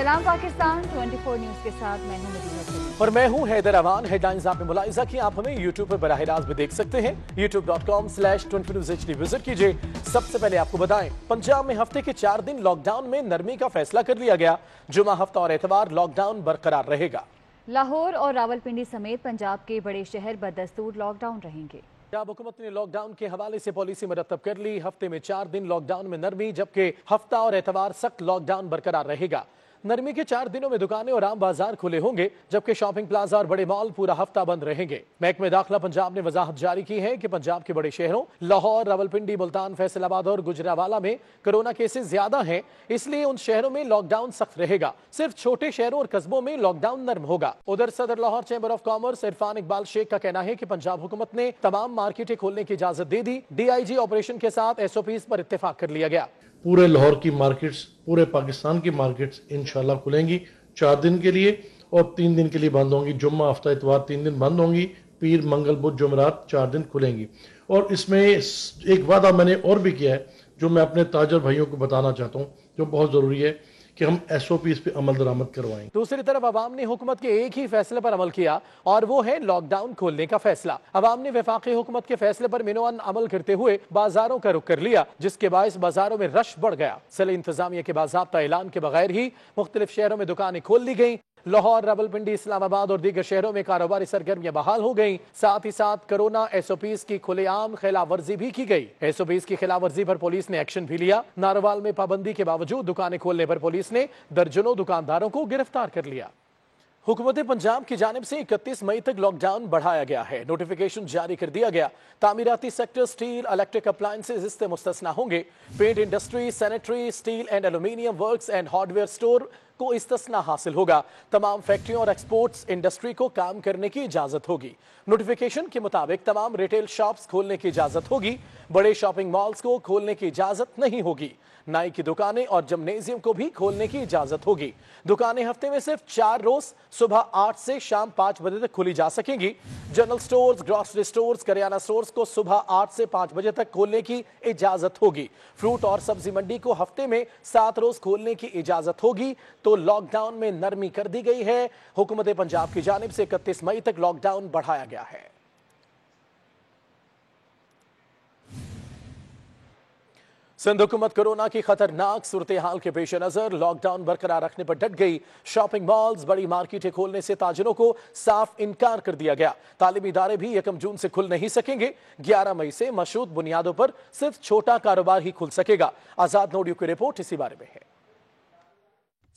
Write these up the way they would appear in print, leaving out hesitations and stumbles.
सलाम पाकिस्तान 24 न्यूज के साथ मैं हूं मदीना सलीम और मैं हूं हैदर अमान। हेडलाइंस आपने मुलाहिजा की। आप हमें YouTube पर बराह रास्त भी देख सकते हैं। youtube.com/24newshd विजिट कीजिए। सबसे पहले आपको बताएं, पंजाब में हफ्ते के 4 दिन लॉकडाउन में नरमी का फैसला कर लिया गया। जुमा, हफ्ता और एतवार लॉकडाउन बरकरार रहेगा। लाहौर और रावलपिंडी समेत पंजाब के बड़े शहर बदस्तूर लॉकडाउन रहेंगे। पंजाब हुकूमत ने लॉकडाउन के हवाले से पॉलिसी मरतब कर ली। हफ्ते में 4 दिन लॉकडाउन में नरमी, जबकि हफ्ता और एतवार सख्त लॉकडाउन बरकरार रहेगा। नरमी के 4 दिनों में दुकानें और आम बाजार खुले होंगे, जबकि शॉपिंग प्लाजा और बड़े मॉल पूरा हफ्ता बंद रहेंगे। महकमे दाखिला पंजाब ने वजाहत जारी की है कि पंजाब के बड़े शहरों लाहौर, रावलपिंडी, मुल्तान, फैसलाबाद और गुजरावाला में कोरोना केसेस ज्यादा हैं, इसलिए उन शहरों में लॉकडाउन सख्त रहेगा। सिर्फ छोटे शहरों और कस्बों में लॉकडाउन नर्म होगा। उधर सदर Lahore chamber of commerce Irfan Iqbal Sheikh का कहना है कि पंजाब हुकूमत ने तमाम मार्केटें खोलने की इजाजत दे दी। DIG ऑपरेशन के साथ SOPs पर इत्तेफाक कर लिया गया। पूरे लाहौर की मार्केट्स, पूरे पाकिस्तान की मार्केट्स इंशाल्लाह खुलेंगी 4 दिन के लिए, और 3 दिन के लिए बंद होंगी। जुम्मा, हफ्ता, इतवार 3 दिन बंद होंगी। पीर, मंगल, बुध, जुमेरात 4 दिन खुलेंगी। और इसमें एक वादा मैंने और भी किया है, जो मैं अपने ताजर भाइयों को बताना चाहता हूँ, जो बहुत ज़रूरी है कि हम SOPs पे अमल दरामद करवाएं। दूसरी तरफ अवाम ने हुकूमत के एक ही फैसले पर अमल किया, और वो है लॉकडाउन खोलने का फैसला। अवाम ने वफाकी हुकूमत के फैसले पर मिनोअन अमल करते हुए बाजारों का रुख कर लिया, जिसके बायस बाजारों में रश बढ़ गया। जिला इंतजामिया के बाज़ाब्ता ऐलान के बगैर ही मुख्तलिफ शहरों में दुकानें खोल ली गई। लाहौर, रावलपिंडी, इस्लामाबाद और दीगर शहरों में कारोबारी सरगर्मियां बहाल हो गईं। साथ ही साथ कोरोना SOPs की खुलेआम खिलाफ वर्जी भी की गई। SOPs की खिलाफ वर्जी पर पुलिस ने एक्शन भी लिया। नारोवाल में पाबंदी के बावजूद दुकानें खोलने पर पुलिस ने दर्जनों दुकानदारों को गिरफ्तार कर लिया। हुकूमत पंजाब की जानिब से 31 मई तक लॉकडाउन बढ़ाया गया है। नोटिफिकेशन जारी कर दिया गया। तामीराती सेक्टर, स्टील, इलेक्ट्रिक अप्लायंसेज इससे मुस्तस्ना होंगे। Paint industry, sanitary, steel and aluminium works and hardware store को इस्तिस्ना हासिल होगा। तमाम फैक्ट्रियों और एक्सपोर्ट्स इंडस्ट्री को काम करने की इजाजत होगी। नोटिफिकेशन के मुताबिक तमाम रिटेल शॉप्स खोलने की इजाजत होगी। बड़े शॉपिंग मॉल्स को खोलने की इजाजत नहीं होगी। नाई की दुकानें और जिम्नेजियम को भी खोलने की इजाजत होगी। दुकानें हफ्ते में सिर्फ 4 रोज सुबह 8 से शाम 5 बजे तक खुली जा सकेंगी। General stores, grocery stores, kirana stores को सुबह 8 से 5 बजे तक खोलने की इजाजत होगी। फ्रूट और सब्जी मंडी को हफ्ते में 7 रोज खोलने की इजाजत होगी। तो लॉकडाउन में नरमी कर दी गई है। हुकूमत पंजाब की जानिब से 31 मई तक लॉकडाउन बढ़ाया गया है। सिंध हुकूमत कोरोना की खतरनाक सूरत हाल के पेश नजर लॉकडाउन बरकरार रखने पर डट गई। शॉपिंग मॉल्स, बड़ी मार्केटें खोलने से ताजिरों को साफ इनकार कर दिया गया। तालीमी इदारे भी 1 जून से खुल नहीं सकेंगे। 11 मई से मशरूत बुनियादों पर सिर्फ छोटा कारोबार ही खुल सकेगा। आजाद नोडियो की रिपोर्ट इसी बारे में है।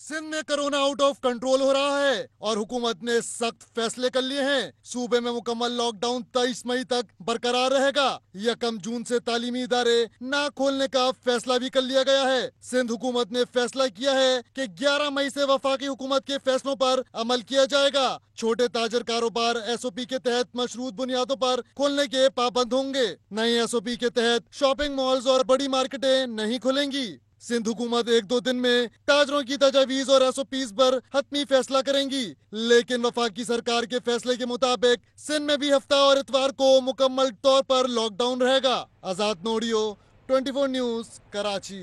सिंध में कोरोना आउट ऑफ कंट्रोल हो रहा है और हुकूमत ने सख्त फैसले कर लिए हैं। सूबे में मुकम्मल लॉकडाउन 23 मई तक बरकरार रहेगा। 1 जून से तालीमी इदारे ना खोलने का फैसला भी कर लिया गया है। सिंध हुकूमत ने फैसला किया है कि 11 मई से वफाकी हुकूमत के फैसलों पर अमल किया जाएगा। छोटे ताजर कारोबार SOP के तहत मशरूत बुनियादों पर खोलने के पाबंद होंगे। नए SOP के तहत शॉपिंग मॉल्स और बड़ी मार्केटें नहीं खुलेंगी। सिंध हुकूमत 1-2 दिन में ताजरों की तजावीज और SOPs पर हतमी फैसला करेंगी, लेकिन वफाकी सरकार के फैसले के मुताबिक सिंध में भी हफ्ता और इतवार को मुकम्मल तौर पर लॉकडाउन रहेगा। आजाद नोडियो, 24 न्यूज, कराची।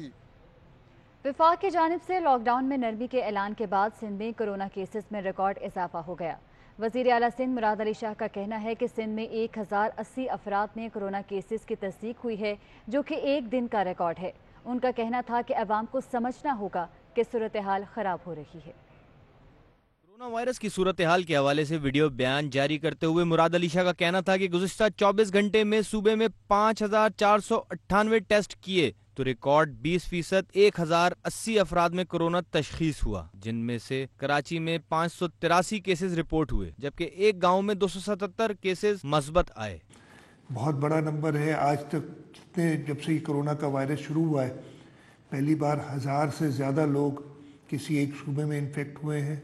वफाक की जानिब से लॉकडाउन में नरमी के ऐलान के बाद सिंध में कोरोना केसेस में रिकॉर्ड इजाफा हो गया। वजीर आला सिंध मुराद अली शाह का कहना है कि सिंध में 1080 अफराद में कोरोना केसेस की तस्दीक हुई है, जो कि एक दिन का रिकॉर्ड है। उनका कहना था कि अवाम को समझना होगा कि सूरत हाल खराब हो रही है। कोरोना वायरस की सूरत हाल के हवाले से वीडियो बयान जारी करते हुए मुराद अली शाह का कहना था कि गुज़िश्ता 24 घंटे में सूबे में 5498 टेस्ट किए तो रिकॉर्ड 20% 1080 अफराद में कोरोना तशखीस हुआ, जिनमें से कराची में 583 केसेस रिपोर्ट हुए, जबकि एक गाँव में 277 केसेस मस्बत आए। बहुत बड़ा नंबर है। आज तक जब से कोरोना का वायरस शुरू हुआ है, पहली बार 1000 से ज़्यादा लोग किसी एक सूबे में इन्फेक्ट हुए हैं,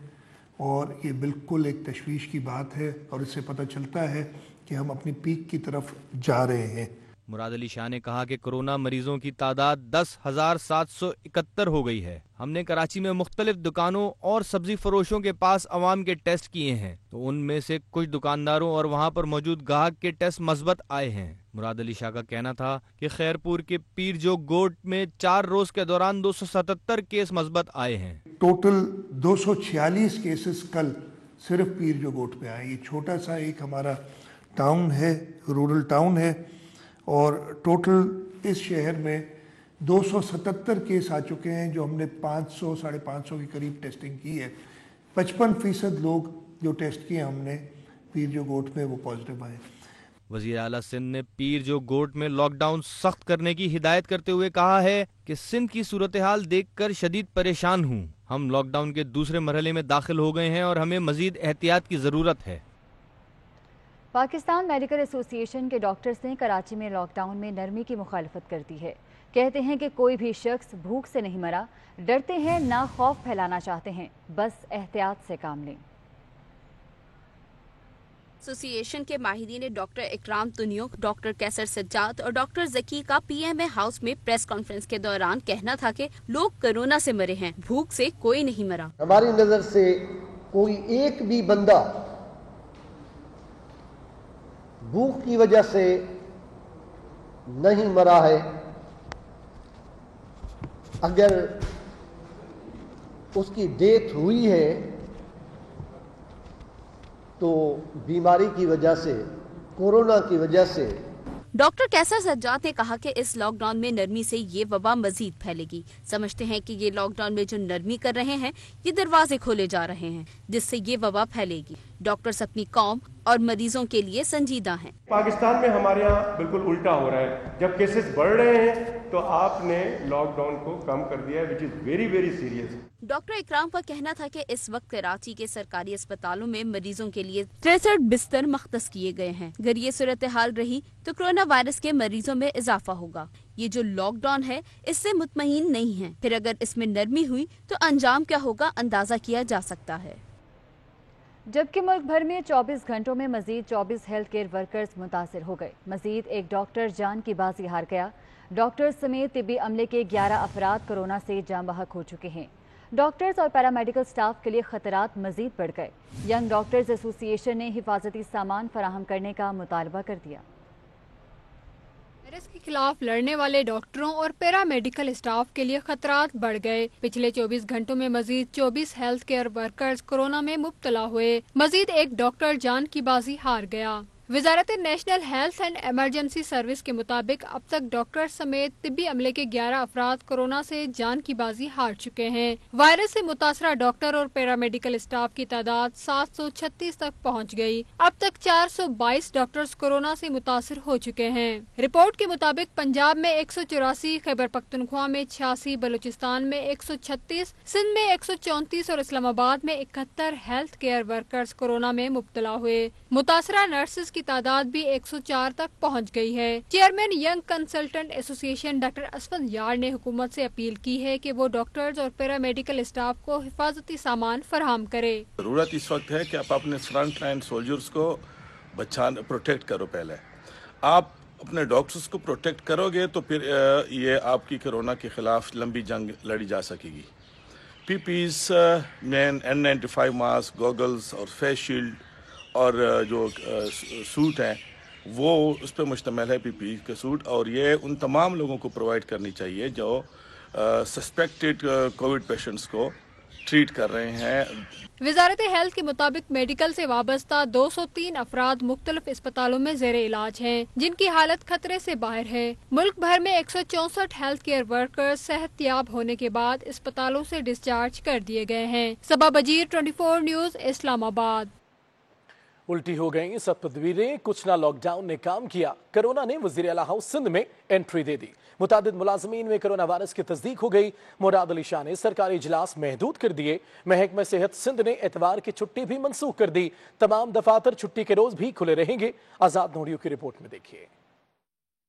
और ये बिल्कुल एक तशवीश की बात है। और इससे पता चलता है कि हम अपनी पीक की तरफ जा रहे हैं। مراد علی شاہ نے کہا کہ کورونا مریضوں کی تعداد 10,771 ہو گئی ہے۔ ہم نے کراچی میں مختلف دکانوں اور سبزی فروشوں کے پاس عوام کے ٹیسٹ کیے ہیں تو ان میں سے کچھ دکانداروں اور وہاں پر موجود گاہک کے ٹیسٹ مثبت آئے ہیں۔ مراد علی شاہ کا کہنا تھا کہ خیرپور کے پیر جو گوٹ میں 4 روز کے دوران 277 کیس مثبت آئے ہیں۔ ٹوٹل 246 کیسز کل صرف پیر جو گوٹ میں آئے۔ یہ چھوٹا سا ایک ہمارا ٹاؤن ہے، رورل ٹاؤن ہے، اور ٹوٹل اس شہر میں 277 کیس آ چکے ہیں جو ہم نے 500 ساڑھے 500 کے قریب ٹیسٹنگ کی ہے۔ 55% لوگ جو ٹیسٹ کیے ہم نے پیر جو گوٹ میں وہ پازیٹیو آئے۔ وزیر اعلیٰ سندھ نے پیر جو گوٹ میں لاک ڈاؤن سخت کرنے کی ہدایت کرتے ہوئے کہا ہے کہ سندھ کی صورتحال دیکھ کر شدید پریشان ہوں۔ ہم لاک ڈاؤن کے دوسرے مرحلے میں داخل ہو گئے ہیں اور ہمیں مزید احتیاط کی ضرورت ہے۔ پاکستان میڈیکل ایسوسی ایشن کے ڈاکٹرز نے کراچی میں لاک ڈاؤن میں نرمی کی مخالفت کر دی ہے۔ کہتے ہیں کہ کوئی بھی شخص بھوک سے نہیں مرا، ڈرتے ہیں نہ خوف پھیلانا چاہتے ہیں، بس احتیاط سے کام لیں۔ ایسوسی ایشن کے ماہرین ڈاکٹر اکرام تنیوک، ڈاکٹر کیسر سجاد اور ڈاکٹر ذکی کا پی ایم اے ہاؤس میں پریس کانفرنس کے دوران کہنا تھا کہ لوگ کورونا سے مرے ہیں، بھوک سے کوئی نہیں مرا۔ ہماری نظر سے کوئی ایک بھی بندہ بھوک کی وجہ سے نہیں مرا ہے۔ اگر اس کی ڈیتھ ہوئی ہے تو بیماری کی وجہ سے، کورونا کی وجہ سے۔ ڈاکٹر کیسر سجاد نے کہا کہ اس لاک ڈاؤن میں نرمی سے یہ وبا مزید پھیلے گی۔ سمجھتے ہیں کہ یہ لاک ڈاؤن میں جو نرمی کر رہے ہیں یہ دروازے کھولے جا رہے ہیں جس سے یہ وبا پھیلے گی۔ ڈاکٹرز اپنی قوم اور مریضوں کے لیے سنجیدہ ہیں۔ پاکستان میں ہمارے یہاں بالکل الٹا ہو رہا ہے، جب کیسز بڑھ رہے ہیں تو آپ نے لاک ڈاؤن کو کم کر دیا ہے، which is very very serious. Doctor Ikram کا کہنا تھا کہ اس وقت کراچی کے سرکاری اسپتالوں میں مریضوں کے لیے 63 بستر مختص کیے گئے ہیں۔ اگر یہ صورتحال رہی تو کورونا وائرس کے مریضوں میں اضافہ ہوگا۔ یہ جو لاک ڈاؤن ہے اس سے مطمئن نہیں ہیں، پھر اگر اس میں نرمی ہوئی تو انجام کیا ہوگا اندازہ کیا جا سکتا ہے۔ جبکہ ملک بھر میں 24 گھنٹوں میں مزید 24 ہیلتھ کیئر ورکرز متاثر ہو گئے۔ مزید ایک ڈاکٹر جان کی بازی ہار گیا۔ ڈاکٹر سمیت طبی عملے کے 11 افراد کورونا سے جاں بحق ہو چکے ہیں۔ ڈاکٹرز اور پیرامیڈیکل سٹاف کے لیے خطرات مزید بڑھ گئے۔ ینگ ڈاکٹرز ایسوسی ایشن نے حفاظتی سامان فراہم کرنے کا مطالبہ کر دیا۔ وائرس کے خلاف لڑنے والے ڈاکٹروں اور پیرامیڈیکل اسٹاف کے لیے خطرات بڑھ گئے۔ پچھلے 24 گھنٹوں میں مزید 24 ہیلتھ کیئر ورکرز کورونا میں مبتلا ہوئے۔ مزید ایک ڈاکٹر جان کی بازی ہار گیا۔ وزارت national health and emergency service کے مطابق اب تک ڈاکٹر سمیت طبی عملے کے 11 افراد کورونا سے جان کی بازی ہار چکے ہیں۔ وائرس سے متاثرہ ڈاکٹر اور پیرامیڈیکل اسٹاف کی تعداد 736 تک پہنچ گئی۔ اب تک 422 ڈاکٹرز کورونا سے متاثر ہو چکے ہیں۔ رپورٹ کے مطابق پنجاب میں 184، خیبر پختونخوا میں 86، بلوچستان میں 136، سندھ میں 134 اور اسلام آباد میں 71 ہیلتھ کیئر ورکرز کورونا میں مبتلا ہوئے۔ متاثرہ نرسز کی تعداد بھی 104 تک پہنچ گئی ہے۔ چیئرمین ینگ کنسلٹنٹ ایسوسی ایشن ڈاکٹر اسفند یار نے حکومت سے اپیل کی ہے کہ وہ ڈاکٹرز اور پیرامیڈیکل اسٹاف کو حفاظتی سامان فراہم کرے۔ ضرورت اس وقت ہے کہ آپ اپنے فرنٹ لائن سولجرز کو پروٹیکٹ کرو۔ پہلے آپ اپنے ڈاکٹرز کو پروٹیکٹ کرو گے تو پھر یہ آپ کی کورونا کے خلاف لمبی جنگ لڑی جا سکے گی۔ پی پیز مین N95 ماسک، گوگلز اور فیس شیلڈ اور جو سوٹ ہیں وہ اس پہ مشتمل ہے، پی پی کا سوٹ، اور یہ ان تمام لوگوں کو پرووائڈ کرنی چاہیے جو سسپیکٹڈ کووڈ پیشنٹس کو ٹریٹ کر رہے ہیں۔ وزارت ہیلتھ کے مطابق میڈیکل سے وابستہ 203 افراد مختلف اسپتالوں میں زیر علاج ہیں جن کی حالت خطرے سے باہر ہے۔ ملک بھر میں 164 ہیلتھ کیئر ورکرز صحت یاب ہونے کے بعد اسپتالوں سے ڈسچارج کر دیے گئے ہیں۔ صبا بجیر 24 نیوز اسلام آباد۔ الٹی ہو گئیں سب تدبیریں، کچھ نہ لاک ڈاؤن نے کام کیا۔ کورونا نے وزیر اعلیٰ ہاؤس سندھ میں انٹری دے دی۔ متعدد ملازمین میں کورونا وائرس کی تصدیق ہو گئی۔ مراد علی شاہ نے سرکاری اجلاس محدود کر دیے۔ محکمہ صحت سندھ نے اتوار کی چھٹی بھی منسوخ کر دی۔ تمام دفاتر چھٹی کے روز بھی کھلے رہیں گے۔ آزاد نوڈیو کی رپورٹ میں دیکھیے۔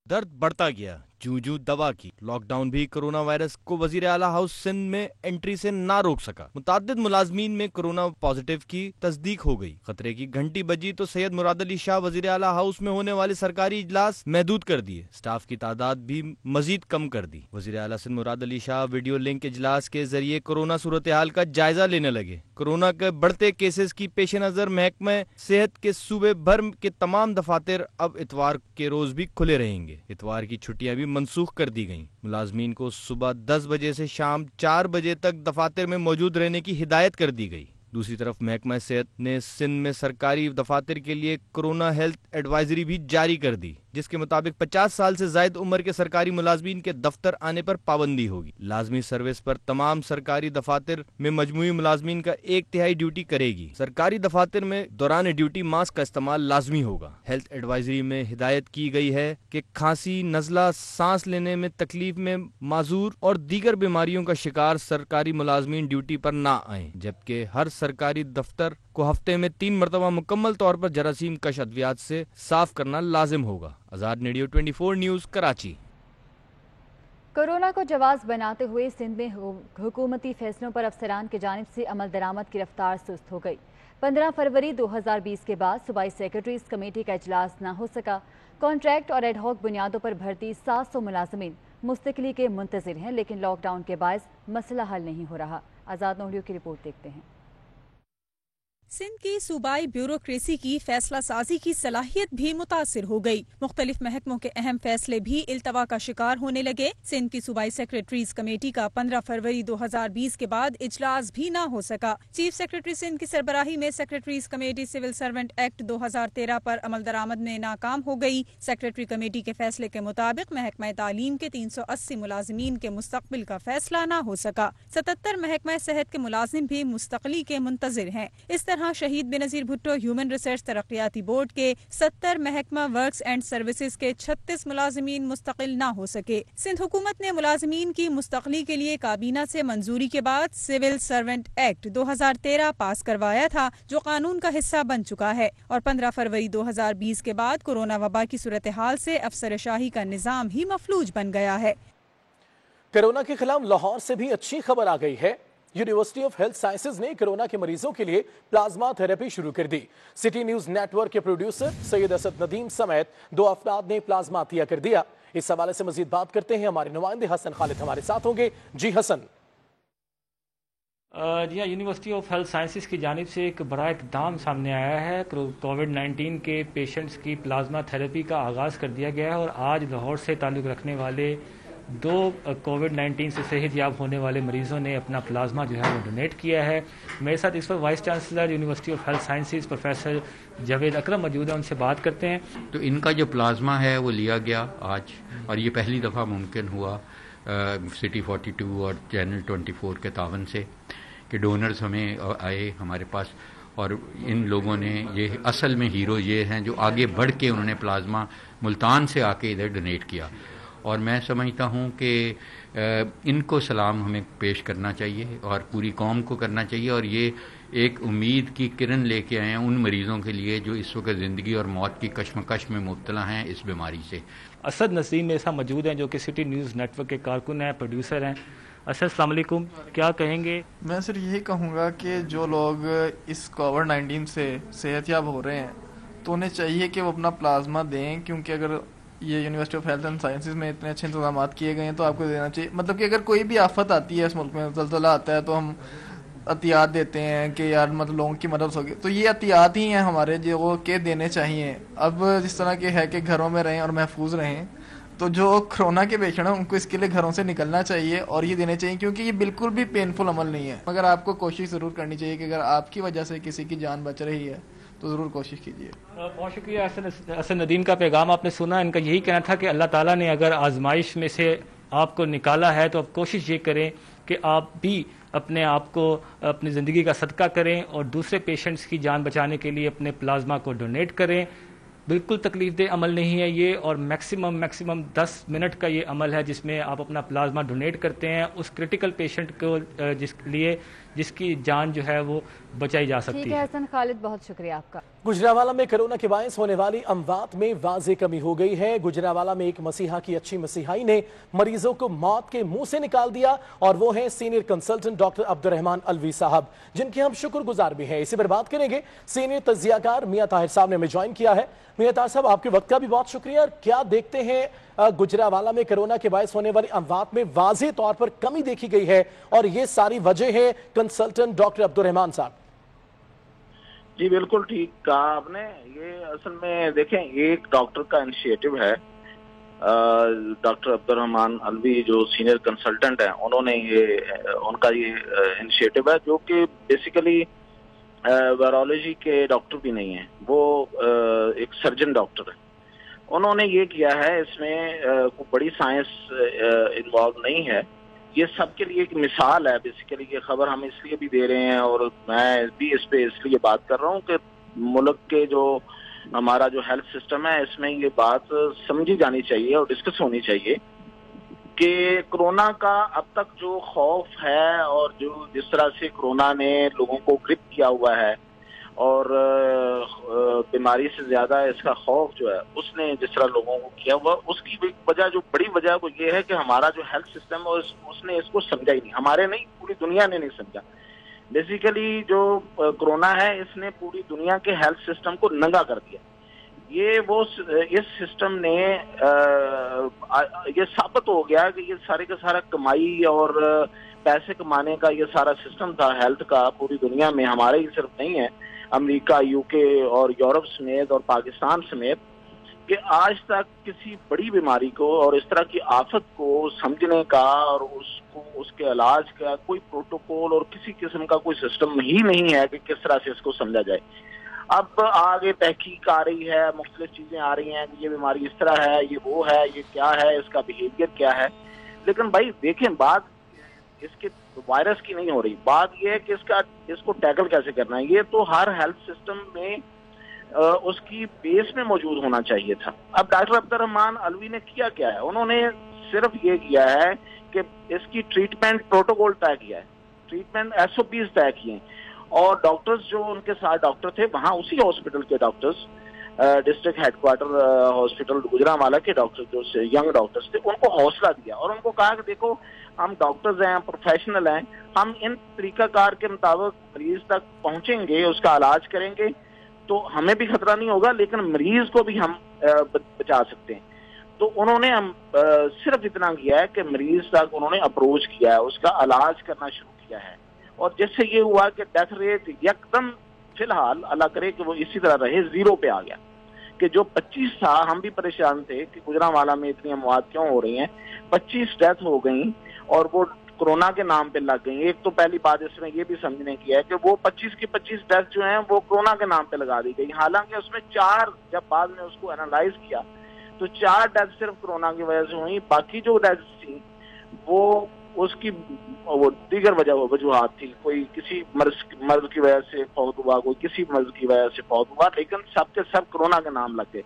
درد بڑھتا گیا۔ जूझू दवा की। लॉकडाउन भी कोरोना वायरस को वजीर आला हाउस सिंध में एंट्री से ना रोक सका। मुताद्दिद मुलाजमीन में कोरोना पॉजिटिव की तस्दीक हो गई। खतरे की घंटी बजी तो सैयद मुराद अली शाह वजीर आला हाउस में होने वाले सरकारी इजलास महदूद कर दिए, स्टाफ की तादाद भी मजीद कम कर दी। वजीर आला सिंध मुराद अली शाह वीडियो लिंक इजलास के जरिए कोरोना सूरत हाल का जायजा लेने लगे। कोरोना के बढ़ते केसेस की पेश नजर महकमा सेहत के सूबे भर के तमाम दफातर अब इतवार के रोज भी खुले रहेंगे। इतवार की छुट्टियां भी मनसूख कर दी गईं। मुलाजमीन को सुबह 10 बजे से शाम 4 बजे तक दफातर में मौजूद रहने की हिदायत कर दी गई। दूसरी तरफ महकमा सेहत ने सिंध में सरकारी दफातर के लिए कोरोना हेल्थ एडवाइजरी भी जारी कर दी, जिसके मुताबिक 50 साल से जायद उम्र के सरकारी मुलाजमीन के दफ्तर आने पर पाबंदी होगी। लाजमी सर्विस पर तमाम सरकारी दफातर में मजमूई मुलाजमीन का 1/3 ड्यूटी करेगी। सरकारी दफातर में दौरान ड्यूटी मास्क का इस्तेमाल लाजमी होगा। हेल्थ एडवाइजरी में हिदायत की गई है कि खांसी, नजला, सांस लेने में तकलीफ में माजूर और दीगर बीमारियों का शिकार सरकारी मुलाजमीन ड्यूटी पर ना आए, जबकि हर सरकारी दफ्तर को हफ्ते में 3 मरतबा मुकम्मल तौर पर जरासीम कश अद्वियात से साफ करना लाजिम होगा। आजाद रेडियो 24 न्यूज कराची। कोरोना को जवाब बनाते हुए सिंध में हुकूमती फैसलों पर अफसरान की जानिब से अमल दरामद की रफ्तार सुस्त हो गई। 15 फरवरी 2020 के बाद सूबाई सेक्रेटरीज कमेटी का इजलास न हो सका। कॉन्ट्रैक्ट और एडहॉक बुनियादों पर भर्ती 700 मुलाजमीन मुस्तकिली के मुंतजिर हैं, लेकिन लॉकडाउन के बायस मसला हल नहीं हो रहा। आजाद नोडियो की रिपोर्ट देखते हैं। सिंध की सूबाई ब्यूरोक्रेसी की फैसला साजी की सलाहियत भी मुतासिर हो गई। मुख्तलिफ महकमों के अहम फैसले भी इल्तवा का शिकार होने लगे। सिंध की सूबाई सेक्रेटरीज कमेटी का 15 फरवरी 2020 के बाद इजलास भी न हो सका। चीफ सेक्रेटरी सिंध की सरबराही में secretaries committee civil servant act 2013 पर अमल दरामद में नाकाम हो गई। सेक्रेटरी कमेटी के फैसले के मुताबिक महकमा तालीम के 380 मुलाजमीन के मुस्तकबिल का फैसला न हो सका। 77 महकमा सेहत के मुलाजिम भी मुस्तकली के मुंतजिर हैं। इस तरह शहीद बेनजीर भुट्टो ह्यूमन रिसर्च तरक्याती बोर्ड के 70 महकमा वर्क्स एंड सर्विसेज के 36 मुलाजमीन मुस्तकिल न हो सके। सिंध हुकूमत ने मुलाजमीन की मुस्तकली के लिए काबीना से मंजूरी के बाद सिविल सर्वेंट एक्ट 2013 पास करवाया था, जो कानून का हिस्सा बन चुका है, और 15 फरवरी 2020 के बाद कोरोना वबा की सूरत हाल से अफसरशाही का निजाम ही मफलूज बन गया है। कोरोना के खिलाफ लाहौर से भी अच्छी खबर आ गई है। यूनिवर्सिटी ऑफ हेल्थ साइंसेज ने कोरोना के मरीजों के लिए प्लाज्मा थेरेपी शुरू कर दी। सिटी न्यूज नेटवर्क के प्रोड्यूसर सैयद असद नदीम समेत 2 अफराद ने प्लाज्मा अतिया कर दिया। इस हवाले से मजीद बात करते हैं हमारे नुमाइंदे हसन खालिद हमारे साथ होंगे। जी हसन। जी हाँ, यूनिवर्सिटी ऑफ हेल्थ साइंसेज की जानिब से एक बड़ा इक़दाम सामने आया है। कोविड-19 के पेशेंट्स की प्लाज्मा थेरेपी का आगाज़ कर दिया गया है और आज लाहौर से ताल्लुक़ रखने वाले 2 कोविड-19 से सेहतयाब होने वाले मरीजों ने अपना प्लाज्मा जो है वो डोनेट किया है। मेरे साथ इस वक्त vice chancellor university of health sciences professor Javed Akram मौजूद है, उनसे बात करते हैं। तो इनका जो प्लाज्मा है वो लिया गया आज, और ये पहली दफ़ा मुमकिन हुआ सिटी 42 और चैनल 24 के तावन से कि डोनर्स हमें आए हमारे पास, और इन लोगों ने, ये असल में हीरो ये हैं जो आगे बढ़ के उन्होंने प्लाज्मा मुल्तान से आके इधर डोनेट किया, और मैं समझता हूँ कि इनको सलाम हमें पेश करना चाहिए और पूरी कौम को करना चाहिए, और ये एक उम्मीद की किरण लेके आए हैं उन मरीज़ों के लिए जो इस वक्त ज़िंदगी और मौत की कश्मकश में मुब्तला हैं इस बीमारी से। असद नसीम मेरे साथ मौजूद हैं जो कि सिटी न्यूज़ नेटवर्क के कारकुन हैं, प्रोड्यूसर हैं। असद अस्सलाम वालेकुम, क्या कहेंगे? मैं सिर्फ यही कहूँगा कि जो लोग इस कोविड-19 से सेहतयाब हो रहे हैं तो उन्हें चाहिए कि वो अपना प्लाज्मा दें, क्योंकि अगर ये university of health and sciences में इतने अच्छे इंतजाम किए गए हैं तो आपको देना चाहिए। मतलब कि अगर कोई भी आफत आती है इस मुल्क में, ज़लज़ला आता है, तो हम एहतियात देते हैं कि यार मतलब लोगों की मदद होगी, तो ये एहतियात ही हैं हमारे जो के देने चाहिए। अब जिस तरह के है कि घरों में रहें और महफूज रहें, तो जो कोरोना के पेशेंट हैं उनको इसके लिए घरों से निकलना चाहिए और ये देने चाहिए, क्योंकि ये बिल्कुल भी पेनफुल अमल नहीं है। मगर आपको कोशिश ज़रूर करनी चाहिए कि अगर आपकी वजह से किसी की जान बच रही है तो ज़रूर कोशिश कीजिए। बहुत शुक्रिया असद नदीम का पैगाम आपने सुना। इनका यही कहना था कि अल्लाह ताला ने अगर आजमाइश में से आपको निकाला है तो आप कोशिश ये करें कि आप भी अपने आप को अपनी ज़िंदगी का सदका करें और दूसरे पेशेंट्स की जान बचाने के लिए अपने प्लाज्मा को डोनेट करें। बिल्कुल तकलीफ दे अमल नहीं है ये, और मैक्सिमम 10 मिनट का ये अमल है जिसमें आप अपना प्लाज्मा डोनेट करते हैं उस क्रिटिकल पेशेंट को जिसकी जान जो है वो बचाई जा सकती ठीक है हसन खालिद, बहुत शुक्रिया आपका। गुजरांवाला में कोरोना के बायस होने वाली अमवात में वाज़ेह कमी हो गई है। गुजरांवाला में एक मसीहा की अच्छी मसीहाई ने मरीजों को मौत के मुंह से निकाल दिया और वो हैं senior consultant doctor Abdurrahman Alvi साहब, जिनके हम शुक्रगुजार भी हैं। इसी पर बात करेंगे। सीनियर तज्जियाकार मियां ताहिर साहब ने हमें ज्वाइन किया है। मियां ताहिर साहब, आपके वक्त का भी बहुत शुक्रिया। और क्या देखते हैं गुजरांवाला में कोरोना के बायस होने वाली अमवात में वाज़ेह तौर पर कमी देखी गई है और ये सारी वजह है कंसल्टेंट डॉक्टर अब्दुर्रहमान साहब? जी बिल्कुल ठीक कहा आपने। ये असल में देखें, एक डॉक्टर का इनिशिएटिव है, डॉक्टर अब्दुर्रहमान अलवी जो सीनियर कंसल्टेंट हैं, उनका ये इनिशिएटिव है, जो कि बेसिकली वायरोलॉजी के डॉक्टर भी नहीं है, वो एक सर्जन डॉक्टर है। उन्होंने ये किया है, इसमें कोई बड़ी साइंस इन्वॉल्व नहीं है, ये सबके लिए एक मिसाल है। बेसिकली ये खबर हम इसलिए भी दे रहे हैं और मैं भी इस पे इसलिए बात कर रहा हूँ कि मुल्क के जो हमारा जो हेल्थ सिस्टम है, इसमें ये बात समझी जानी चाहिए और डिस्कस होनी चाहिए कि कोरोना का अब तक जो खौफ है और जो जिस तरह से कोरोना ने लोगों को ग्रिप किया हुआ है और बीमारी से ज्यादा इसका खौफ जो है उसने जिस तरह लोगों को किया हुआ, उसकी वजह जो बड़ी वजह वो ये है कि हमारा जो हेल्थ सिस्टम है उसने इसको समझा ही नहीं। हमारे नहीं, पूरी दुनिया ने नहीं समझा। बेसिकली जो कोरोना है, इसने पूरी दुनिया के हेल्थ सिस्टम को नंगा कर दिया। इस सिस्टम ने ये साबित हो गया कि ये सारे का सारा कमाई और पैसे कमाने का ये सारा सिस्टम था हेल्थ का पूरी दुनिया में, हमारे ही सिर्फ नहीं है, अमेरिका, यूके और यूरोप समेत और पाकिस्तान समेत, कि आज तक किसी बड़ी बीमारी को और इस तरह की आफत को समझने का और उसके इलाज का कोई प्रोटोकॉल और किसी किस्म का कोई सिस्टम ही नहीं है कि किस तरह से इसको समझा जाए। अब आगे तहकीक आ रही है, मुख्तलिफ चीजें आ रही हैं कि ये बीमारी इस तरह है, ये वो है, ये क्या है, इसका बिहेवियर क्या है। लेकिन भाई देखें, बात इसके वायरस की नहीं हो रही, बात ये है कि इसको टैकल कैसे करना है। ये तो हर हेल्थ सिस्टम में उसकी बेस में मौजूद होना चाहिए था। अब डॉक्टर अब्दुर्रहमान अलवी ने किया क्या है, उन्होंने सिर्फ ये किया है कि इसकी ट्रीटमेंट प्रोटोकॉल तय किया है, ट्रीटमेंट SOPs तय किए, और डॉक्टर्स जो उनके साथ डॉक्टर थे वहां उसी हॉस्पिटल के doctors, district headquarter hospital Gujranwala के डॉक्टर जो यंग डॉक्टर्स थे, उनको हौसला दिया और उनको कहा कि देखो हम डॉक्टर्स हैं, प्रोफेशनल हैं, हम इन तरीकाकार के मुताबिक मरीज तक पहुंचेंगे, उसका इलाज करेंगे तो हमें भी खतरा नहीं होगा, लेकिन मरीज को भी हम बचा सकते हैं। तो उन्होंने सिर्फ इतना किया है कि मरीज तक उन्होंने अप्रोच किया है, उसका इलाज करना शुरू किया है, और जिससे ये हुआ कि डेथ रेट यकदम फिलहाल अल्लाह करे कि वो इसी तरह रहे, 0 पे आ गया। कि जो 25 था, हम भी परेशान थे कि गुजरांवाला में इतनी अमवात क्यों हो रही हैं, 25 डेथ हो गई और वो कोरोना के नाम पे लग गई। एक तो पहली बात इसमें ये भी समझने की है कि वो 25 की 25 डेथ जो हैं वो कोरोना के नाम पे लगा दी गई, हालांकि उसमें 4, जब बाद में उसको एनालाइज किया तो 4 डेथ सिर्फ कोरोना की वजह से हुई, बाकी जो डेथ थी वो उसकी वो दीगर वजूहात थी, कोई किसी मर्ज की वजह से फौत हुआ, कोई किसी मर्ज की वजह से फौत हुआ, लेकिन सबके सब कोरोना के नाम लग गए।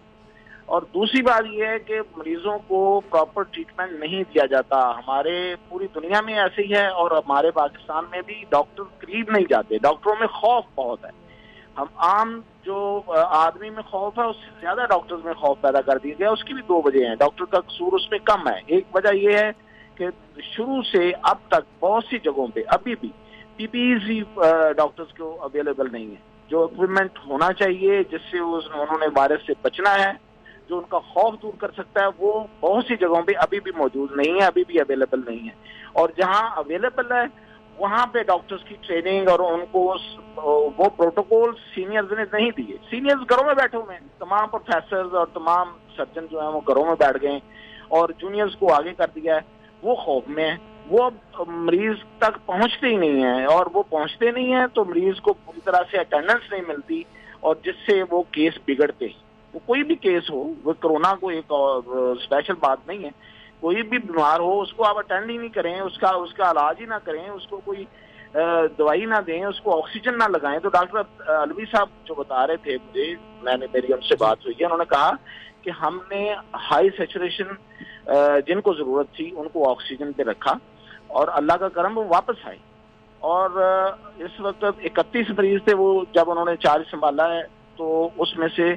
और दूसरी बात यह है कि मरीजों को प्रॉपर ट्रीटमेंट नहीं दिया जाता, हमारे पूरी दुनिया में ऐसे ही है और हमारे पाकिस्तान में भी डॉक्टर करीब नहीं जाते, डॉक्टरों में खौफ बहुत है। हम आम जो आदमी में खौफ है उससे ज्यादा डॉक्टर्स में खौफ पैदा कर दिया गया। उसकी भी 2 वजह हैं, डॉक्टर का कसूर उसमें कम है। एक वजह यह है कि शुरू से अब तक बहुत सी जगहों पे अभी भी PPEs ही डॉक्टर्स को अवेलेबल नहीं है, जो इक्विपमेंट होना चाहिए जिससे उन्होंने वायरस से बचना है, जो उनका खौफ दूर कर सकता है, वो बहुत सी जगहों पे अभी भी मौजूद नहीं है, अभी भी अवेलेबल नहीं है। और जहां अवेलेबल है वहां पे डॉक्टर्स की ट्रेनिंग और उनको वो प्रोटोकॉल सीनियर्स ने नहीं दिए। सीनियर्स घरों में बैठे हुए हैं, तमाम प्रोफेसर्स और तमाम सर्जन जो है वो घरों में बैठ गए और जूनियर्स को आगे कर दिया है, वो खौफ में है, वो मरीज तक पहुंचते ही नहीं है, और वो पहुंचते नहीं है तो मरीज को पूरी तरह से अटेंडेंस नहीं मिलती और जिससे वो केस बिगड़ते हैं। वो कोई भी केस हो, वो कोरोना को एक स्पेशल बात नहीं है, कोई भी बीमार हो उसको आप अटेंड ही नहीं करें, उसका इलाज ही ना करें, उसको कोई दवाई ना दें, उसको ऑक्सीजन ना लगाएं। तो डॉक्टर अलवी साहब जो बता रहे थे मुझे, मेरी उनसे बात हुई है, उन्होंने कहा कि हमने हाई सैचुरेशन जिनको जरूरत थी उनको ऑक्सीजन पे रखा और अल्लाह का करम वो वापस आए। اور اس وقت 31 مریض تھے وہ جب انہوں نے چارج سنبھالا ہے، تو اس میں سے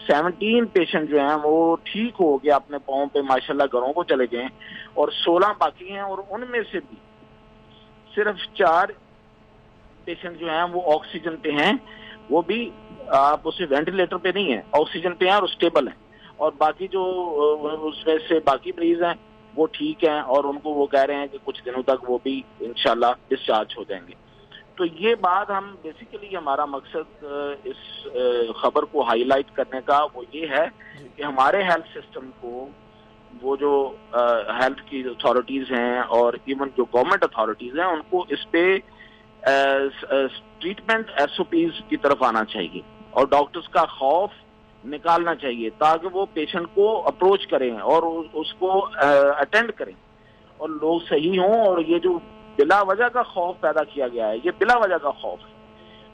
17 پیشنٹ جو ہیں وہ ٹھیک ہو گیا اپنے پاؤں پہ ماشاءاللہ گھروں کو چلے گئے، اور 16 باقی ہیں، اور ان میں سے بھی صرف 4 پیشنٹ جو ہیں وہ آکسیجن پہ ہیں، وہ بھی آپ اسے وینٹیلیٹر پہ نہیں ہیں، آکسیجن پہ ہیں اور اسٹیبل ہیں، اور باقی جو اس میں سے باقی مریض ہیں وہ ٹھیک ہیں، اور ان کو وہ کہہ رہے ہیں کہ کچھ دنوں تک وہ بھی انشاءاللہ ڈسچارج ہو جائیں گے۔ تو یہ بات ہم بیسیکلی ہمارا مقصد اس خبر کو ہائی لائٹ کرنے کا وہ یہ ہے کہ ہمارے ہیلتھ سسٹم کو وہ جو ہیلتھ کی اتھارٹیز ہیں اور ایون جو گورنمنٹ اتھارٹیز ہیں ان کو اس پہ ٹریٹمنٹ SOPs کی طرف آنا چاہیے، اور ڈاکٹرز کا خوف نکالنا چاہیے تاکہ وہ پیشنٹ کو اپروچ کریں اور اس کو اٹینڈ کریں اور لوگ صحیح ہوں، اور یہ جو بلا وجہ کا خوف پیدا کیا گیا ہے، یہ بلا وجہ کا خوف ہے،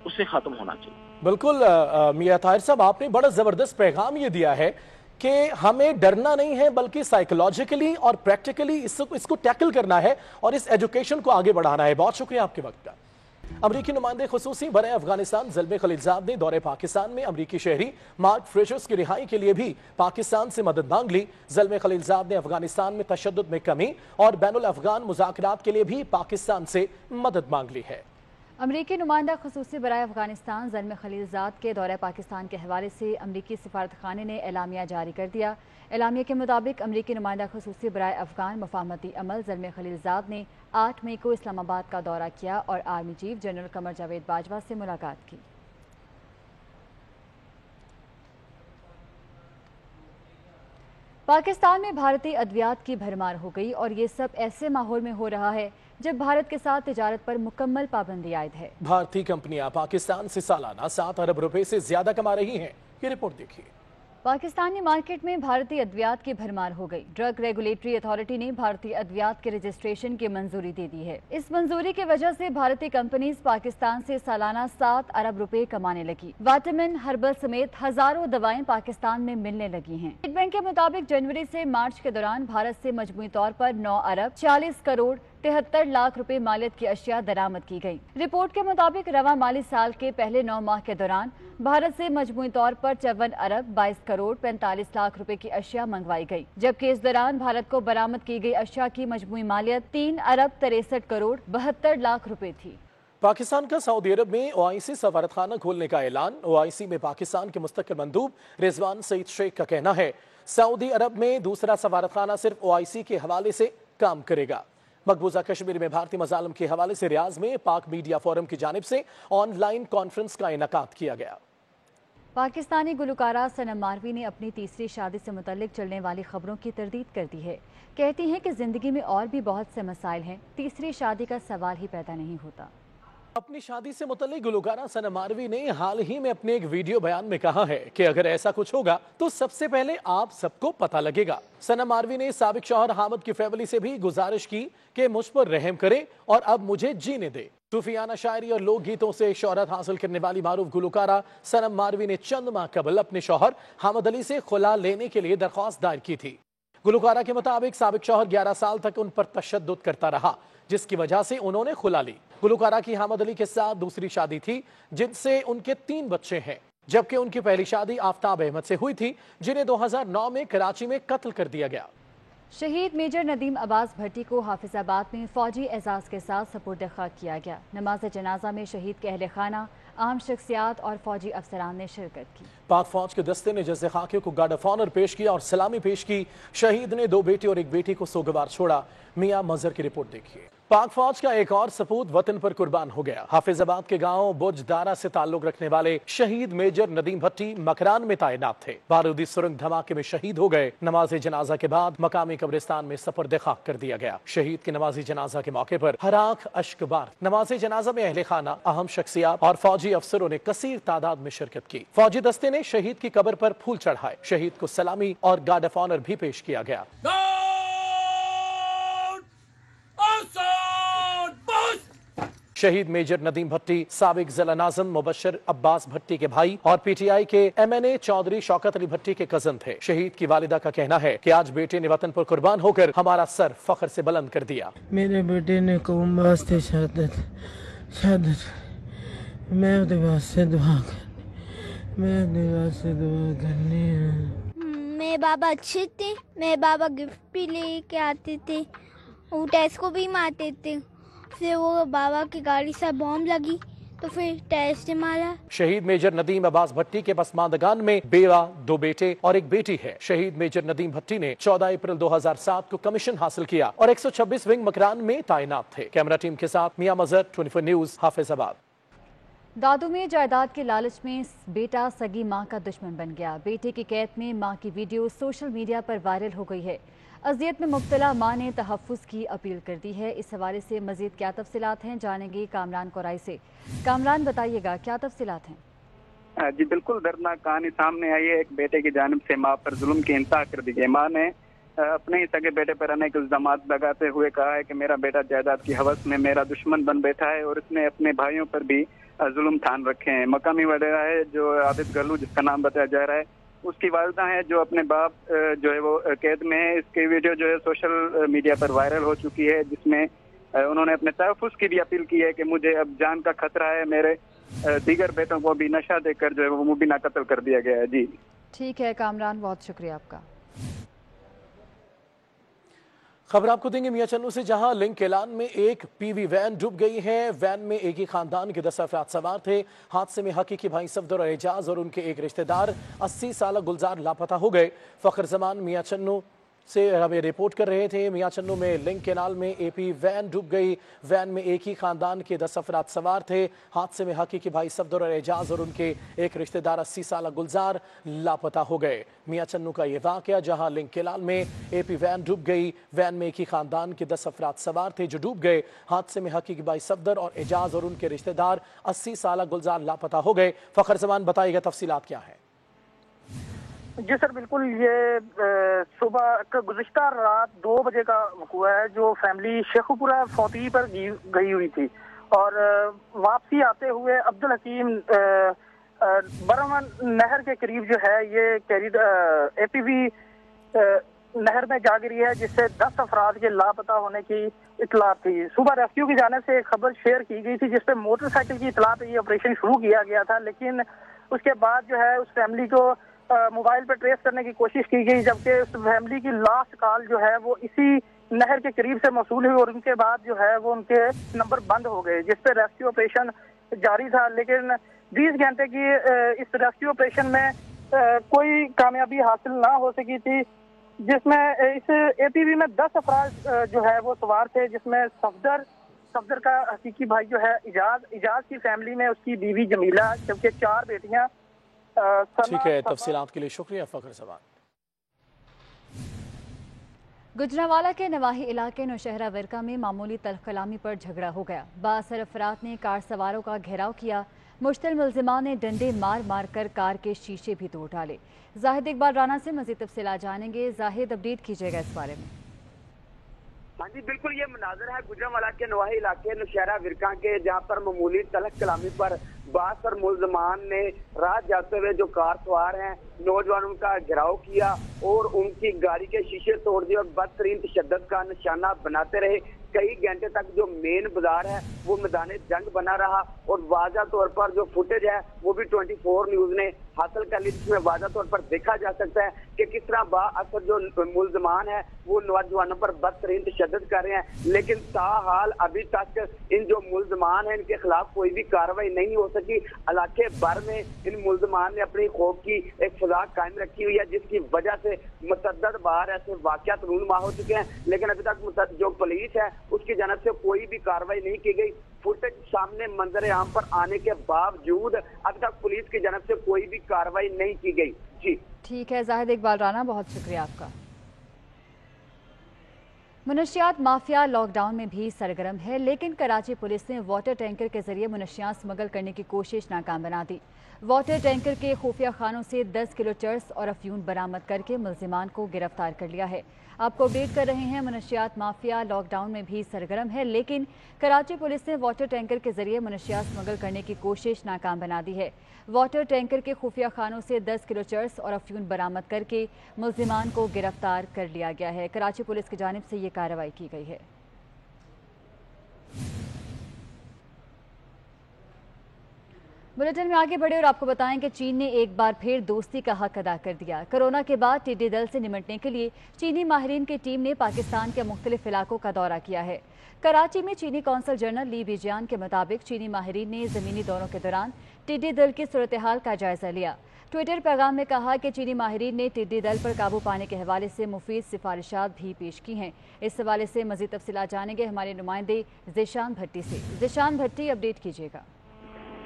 اسے ختم ہونا چاہیے۔ بالکل میاں طاہر صاحب، آپ نے بڑا زبردست پیغام یہ دیا ہے کہ ہمیں ڈرنا نہیں ہے بلکہ سائیکولوجیکلی اور پریکٹیکلی اس کو ٹیکل کرنا ہے اور اس ایجوکیشن کو آگے بڑھانا ہے۔ بہت شکریہ آپ کے وقت کا۔ امریکی نمائندے خصوصی برائے افغانستان زلمے خلیلزاد نے دورے پاکستان میں امریکی شہری مارک فریشرز کی رہائی کے لیے بھی پاکستان سے مدد مانگ لی۔ زلمے خلیلزاد نے افغانستان میں تشدد میں کمی اور بین الافغان مذاکرات کے لیے بھی پاکستان سے مدد مانگ لی ہے۔ امریکی نمائندہ خصوصی برائے افغانستان زلمے خلیلزاد کے دورہ پاکستان کے حوالے سے امریکی سفارت خانے نے اعلامیہ جاری کر دیا۔ اعلامیہ کے مطابق امریکی نمائندہ خصوصی برائے افغان مفاہمتی عمل زلمے خلیلزاد نے 8 مئی کو اسلام آباد کا دورہ کیا اور army chief general Qamar Javed Bajwa سے ملاقات کی۔ پاکستان میں بھارتی ادویات کی بھرمار ہو گئی اور یہ سب ایسے ماحول میں ہو رہا ہے جب بھارت کے ساتھ تجارت پر مکمل پابندی عائد ہے۔ بھارتی کمپنیاں پاکستان سے سالانہ 7 ارب روپے سے زیادہ کما رہی ہیں، یہ رپورٹ دیکھیے۔ پاکستانی مارکیٹ میں بھارتی ادویات کی بھرمار ہو گئی۔ ڈرگ ریگولیٹری اتھارٹی نے بھارتی ادویات کے رجسٹریشن کی منظوری دے دی ہے۔ اس منظوری کی وجہ سے بھارتی کمپنیز پاکستان سے سالانہ 7 ارب روپے کمانے لگی۔ وائٹامن، ہربل سمیت ہزاروں دوائیں پاکستان میں ملنے لگی ہیں۔ اسٹیٹ بینک کے مطابق جنوری سے مارچ کے دوران بھارت سے مجموعی طور پر 9 ارب 40 کروڑ 73 لاکھ روپے مالیت کی اشیاء درآمد کی گئی۔ رپورٹ کے مطابق رواں مالی سال کے پہلے 9 ماہ کے دوران بھارت سے مجموعی طور پر 54 ارب 22 کروڑ 45 لاکھ روپے کی اشیاء منگوائی گئی، جبکہ اس دوران بھارت کو برآمد کی گئی اشیاء کی مجموعی مالیت 3 ارب 63 کروڑ 72 لاکھ روپے تھی۔ پاکستان کا سعودی عرب میں OIC سفارت خانہ کھولنے کا اعلان۔ OIC میں پاکستان کے مستقل مندوب رضوان سعید شیخ کا کہنا ہے سعودی عرب میں دوسرا سفارت خانہ صرف OIC کے حوالے سے کام کرے گا۔ مقبوضہ کشمیر میں بھارتی مظالم کے حوالے سے ریاض میں پاک میڈیا فورم کی جانب سے آن لائن کانفرنس کا انعقاد کیا گیا۔ پاکستانی گلوکارہ صنم ماروی نے اپنی تیسری شادی سے متعلق چلنے والی خبروں کی تردید کر دی ہے۔ کہتی ہیں کہ زندگی میں اور بھی بہت سے مسائل ہیں، تیسری شادی کا سوال ہی پیدا نہیں ہوتا۔ اپنی شادی سے متعلق گلوکارہ صنم ماروی نے حال ہی میں اپنے ایک ویڈیو بیان میں کہا ہے کہ اگر ایسا کچھ ہوگا تو سب سے پہلے آپ سب کو پتہ لگے گا۔ صنم ماروی نے سابق شوہر حامد کی فیملی سے بھی گزارش کی کہ مجھ پر رحم کریں اور اب مجھے جینے دے۔ صوفیانہ شاعری اور لوک گیتوں سے شہرت حاصل کرنے والی معروف گلوکارہ صنم ماروی نے چند ماہ قبل اپنے شوہر حامد علی سے خلا لینے کے لیے درخواست دائر کی تھی۔ گلوکارہ کے مطابق سابق شوہر 11 سال تک ان پر تشدد کرتا رہا، جس کی وجہ سے انہوں نے خلا لی۔ گلوکارہ کی حامد علی کے ساتھ دوسری شادی تھی جن سے ان کے 3 بچے ہیں، جبکہ ان کی پہلی شادی آفتاب احمد سے ہوئی تھی جنہیں 2009 میں کراچی میں قتل کر دیا گیا۔ شہید میجر ندیم عباس بھٹی کو حافظ آباد میں فوجی اعزاز کے ساتھ سپرد خاک کیا گیا۔ نماز جنازہ میں شہید کے اہل خانہ، عام شخصیات اور فوجی افسران نے شرکت کی۔ پاک فوج کے دستے نے جزے خاکیوں کو گارڈ آف آنر پیش کیا اور سلامی پیش کی۔ شہید نے 2 بیٹے اور 1 بیٹی کو سوگوار چھوڑا۔ میاں مظہر کی رپورٹ دیکھیے۔ پاک فوج کا ایک اور سپوت وطن پر قربان ہو گیا۔ حافظ آباد کے گاؤں بج دارا سے تعلق رکھنے والے شہید میجر ندیم بھٹی مکران میں تعینات تھے، بارودی سرنگ دھماکے میں شہید ہو گئے۔ نماز جنازہ کے بعد مقامی قبرستان میں سپرد خاک کر دیا گیا۔ شہید کے نماز جنازہ کے موقع پر ہر آنکھ اشک بار۔ نماز جنازہ میں اہل خانہ، اہم شخصیات اور فوجی افسروں نے کثیر تعداد میں شرکت کی۔ فوجی دستے نے شہید کی قبر پر پھول چڑھائے، شہید کو سلامی اور گارڈ آف آنر بھی پیش کیا گیا۔ شہید میجر ندیم بھٹی سابق ضلع ناظم مبشر عباس بھٹی کے بھائی اور پی ٹی آئی کے MNA چودھری شوکت علی بھٹی کے کزن تھے۔ شہید کی والدہ کا کہنا ہے کہ آج بیٹے نے وطن پر قربان ہو کر ہمارا سر فخر سے بلند کر دیا۔ میرے بیٹے نے قوم واسطے شہادت میں واسطے دعا کرنی ہے. میرے بابا اچھے تھے. میرے بابا گفٹ بھی لے کے آتے تھے, وہ ٹیسٹ کو بھی مارتے تھے. پھر وہ بابا کی گاڑی سے بام لگی تو پھر ٹیسٹ مارا. شہید میجر ندیم عباس بھٹی کے پسماندگان میں بیوہ, 2 بیٹے اور 1 بیٹی ہے. شہید میجر ندیم بھٹی نے 14 اپریل 2007 کو کمیشن حاصل کیا اور 126 ونگ مکران میں تعینات تھے. کیمرہ ٹیم کے ساتھ میاں مظہر, 24 نیوز, حافظ آباد. دادو میں جائیداد کے لالچ میں بیٹا سگی ماں کا دشمن بن گیا. بیٹے کی قید میں ماں کی ویڈیو سوشل میڈیا پر وائرل ہو گئی ہے. اذیت میں مبتلا ماں نے تحفظ کی اپیل کر دی ہے. اس حوالے سے مزید کیا تفصیلات ہیں, جانیں گے کامران کورائی سے. کامران, بتائیے گا کیا تفصیلات ہیں؟ جی بالکل, دردناک کہانی سامنے آئی ہے. ایک بیٹے کی جانب سے ماں پر ظلم کی انتہا کر دی گئی. ماں نے اپنے ہی سگے بیٹے پر انیک الزامات لگاتے ہوئے کہا ہے کہ میرا بیٹا جائیداد کی ہوس میں میرا دشمن بن بیٹھا ہے اور اس نے اپنے بھائیوں پر بھی ظلم ٹھان رکھے ہیں. مقامی وڈیرہ ہے جو عابد گلو, جس کا نام بتایا جا رہا ہے, اس کی والدہ ہیں جو اپنے باپ جو ہے وہ قید میں ہے. اس کی ویڈیو جو ہے سوشل میڈیا پر وائرل ہو چکی ہے, جس میں انہوں نے اپنے تحفظ کی بھی اپیل کی ہے کہ مجھے اب جان کا خطرہ ہے, میرے دیگر بیٹوں کو بھی نشہ دے کر جو ہے وہ مبینہ قتل کر دیا گیا ہے. جی ٹھیک ہے کامران, بہت شکریہ آپ کا. خبر آپ کو دیں گے میاں چنو سے, جہاں لنک کیلان میں ایک پی وی وین ڈوب گئی ہے. وین میں ایک ہی خاندان کے 10 افراد سوار تھے. حادثے میں حقیقی بھائی صفدر اور اعجاز اور ان کے ایک رشتہ دار 80 سالہ گلزار لاپتہ ہو گئے. فخر زمان میاں چنو سے ہمیں رپورٹ کر رہے تھے. میاں چنو میں لنک کینال میں اے پی وین ڈوب گئی. وین میں ایک ہی خاندان کے 10 افراد سوار تھے. حادثے میں حقیقی بھائی صفدر اور اعجاز اور ان کے ایک رشتہ دار 80 سالہ گلزار لاپتہ ہو گئے. میاں چنو کا یہ واقعہ جہاں لنک کینال میں اے پی وین ڈوب گئی. وین میں ایک ہی خاندان کے 10 افراد سوار تھے جو ڈوب گئے. حادثے میں حقیقی بھائی صفدر اور اعجاز اور ان کے رشتہ دار 80 سالہ گلزار لاپتہ ہو گئے. فخر زمان, بتائیے گا تفصیلات کیا ہیں؟ جی سر بالکل, یہ صبح گزشتہ رات 2 بجے کا وقوع ہے جو فیملی شیخو پورہ فوتی پر گئی ہوئی تھی اور واپسی آتے ہوئے عبدالحکیم برمن نہر کے قریب جو ہے یہ اے پی وی نہر میں جا گری ہے, جس سے 10 افراد کے لاپتہ ہونے کی اطلاع تھی. صبح ریسکیو کی جانب سے ایک خبر شیئر کی گئی تھی جس پہ موٹر سائیکل کی اطلاع پہ یہ آپریشن شروع کیا گیا تھا, لیکن اس کے بعد جو ہے اس فیملی کو موبائل پہ ٹریس کرنے کی کوشش کی گئی, جبکہ اس فیملی کی لاسٹ کال جو ہے وہ اسی نہر کے قریب سے موصول ہوئی اور ان کے بعد جو ہے وہ ان کے نمبر بند ہو گئے, جس پہ ریسکیو آپریشن جاری تھا. لیکن 20 گھنٹے کی اس ریسکیو آپریشن میں کوئی کامیابی حاصل نہ ہو سکی تھی, جس میں اس اے پی وی میں 10 افراد جو ہے وہ سوار تھے, جس میں صفدر کا حقیقی بھائی جو ہے اعجاز کی فیملی میں اس کی بیوی جمیلہ, جبکہ 4 بیٹیاں. ٹھیک ہے, تفصیلات کے لیے شکریہ فخر زمان. گجرانوالہ کے نواحی علاقے نوشہرہ ورکا میں معمولی تلخ کلامی پر جھگڑا ہو گیا. بااثر افراد نے کار سواروں کا گھیراؤ کیا. مشتل ملزمان نے ڈنڈے مار مار کر کار کے شیشے بھی توڑ ڈالے. زاہد اقبال رانا سے مزید تفصیلات جانیں گے. زاہد, اپڈیٹ کیجیے گا اس بارے میں. ہاں جی بالکل, یہ مناظر ہے گجرانوالہ کے نواحی علاقے نوشہرہ ورکا کے, جہاں پر معمولی تلخ کلامی پر بااثر ملزمان نے رات جاتے ہوئے جو کار سوار ہیں نوجوانوں کا گھیراؤ کیا اور ان کی گاڑی کے شیشے توڑ دیے اور بدترین تشدد کا نشانہ بناتے رہے. کئی گھنٹے تک جو مین بازار ہے وہ میدان جنگ بنا رہا اور واضح طور پر جو فوٹیج ہے وہ بھی 24 نیوز نے حاصل کر لی, جس میں واضح طور پر دیکھا جا سکتا ہے کہ کس طرح بااثر جو ملزمان ہیں وہ نوجوانوں پر بدترین تشدد کر رہے ہیں. لیکن تاحال ابھی تک ان جو ملزمان ہیں ان کے خلاف کوئی بھی کارروائی نہیں ہو سکی. علاقے بھر میں ان ملزمان نے اپنی خوف کی ایک فضا قائم رکھی ہوئی ہے, جس کی وجہ سے متعدد بار ایسے واقعات رونما ہو چکے ہیں, لیکن ابھی تک جو پولیس ہے اس کی جانب سے کوئی بھی کارروائی نہیں کی گئی. فوٹیج سامنے منظر عام پر آنے کے باوجود اب تک پولیس کی جانب سے کوئی بھی کارروائی نہیں کی گئی. جی ٹھیک ہے زاہد اقبال رانا, بہت شکریہ آپ کا. منشیات مافیا لاک ڈاؤن میں بھی سرگرم ہے, لیکن کراچی پولیس نے واٹر ٹینکر کے ذریعے منشیات سمگل کرنے کی کوشش ناکام بنا دی. واٹر ٹینکر کے خفیہ خانوں سے 10 کلو چرس اور افیون برآمد کر کے ملزمان کو گرفتار کر لیا ہے. آپ کو اپڈیٹ کر رہے ہیں, منشیات مافیا لاک ڈاؤن میں بھی سرگرم ہے, لیکن کراچی پولیس نے واٹر ٹینکر کے ذریعے منشیات سمگل کرنے کی کوشش ناکام بنا دی ہے. واٹر ٹینکر کے خفیہ خانوں سے 10 کلو چرس اور افیون برآمد کر کے ملزمان کو گرفتار کر لیا گیا ہے. کراچی پولیس کی جانب سے یہ کارروائی کی گئی ہے. बुलेटिन में आगे बढ़े और आपको बताएं कि चीन ने एक बार फिर दोस्ती का हक अदा कर दिया। कोरोना के बाद टिड्डी दल से निपटने के लिए चीनी माहिरीन की टीम ने पाकिस्तान के मुख्तलिफ इलाकों का दौरा किया है। कराची में चीनी कौंसल जनरल ली बीजियान के मुताबिक चीनी माहिरीन ने ज़मीनी दौरों के दौरान टिड्डी दल की सूरत हाल का जायजा लिया। ट्विटर पैगाम में कहा कि चीनी माहिरीन ने टिड्डी दल पर काबू पाने के हवाले से मुफीद सिफारिशात भी पेश की हैं। इस हवाले से मज़ीद तफसीलात जानेंगे हमारे नुमाइंदे ज़ीशान भट्टी से। ज़ीशान भट्टी, अपडेट कीजिएगा।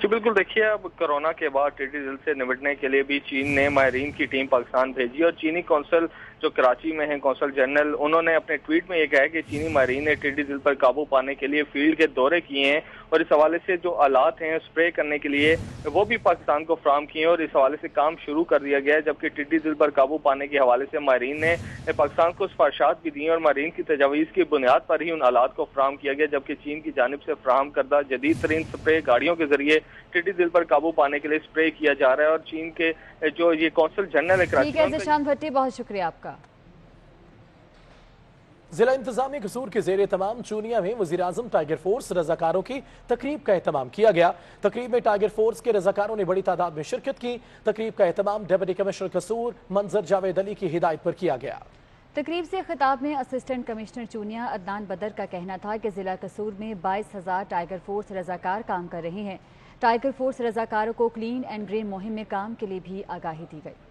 जी बिल्कुल, देखिए अब कोरोना के बाद टिड्डी दल से निपटने के लिए भी चीन ने माहिरीन की टीम पाकिस्तान भेजी और चीनी कौंसल जो कराची में है कौंसल जनरल, उन्होंने अपने ट्वीट में ये कहा कि चीनी माहिरीन ने टिड्डी दल पर काबू पाने के लिए फील्ड के दौरे किए हैं और इस हवाले से जो आलात हैं स्प्रे करने के लिए वो भी पाकिस्तान को फराहम किए हैं और इस हवाले से काम शुरू कर दिया गया है। जबकि टिड्डी दल पर काबू पाने के हवाले से माहिरीन ने पाकिस्तान को सिफारिशात भी दी और माहिरीन की तजावीज़ की बुनियाद पर ही उन आलात को फराहम किया गया। जबकि चीन की जानिब से फराहम करदा जदीद तरीन स्प्रे गाड़ियों के जरिए टिड्डी दल पर काबू पाने के लिए स्प्रे किया जा रहा है और चीन के जो ये कौंसल जनरल है कराची। ठीक है ज़ीशान भट्टी, बहुत शुक्रिया आपका। जिला इंतजामी कसूर के जेर तमाम चूनिया में वज़ीर आज़म टाइगर फोर्स रजाकारों की तकरीब का एहतमाम किया गया। तकरीब में टाइगर फोर्स के रजाकारों ने बड़ी तादाद में शिरकत की। तकरीब का एहतमाम डिप्टी कमिश्नर कसूर मंजर जावेद अली की हिदायत पर किया गया। तकरीब से खिताब में असिस्टेंट कमिश्नर चूनिया अदनान बदर का कहना था कि जिला कसूर में 22,000 टाइगर फोर्स रजाकार काम कर रहे हैं। टाइगर फोर्स रजाकारों को क्लीन एंड ग्रीन मुहिम में काम के लिए भी आगाही दी गई।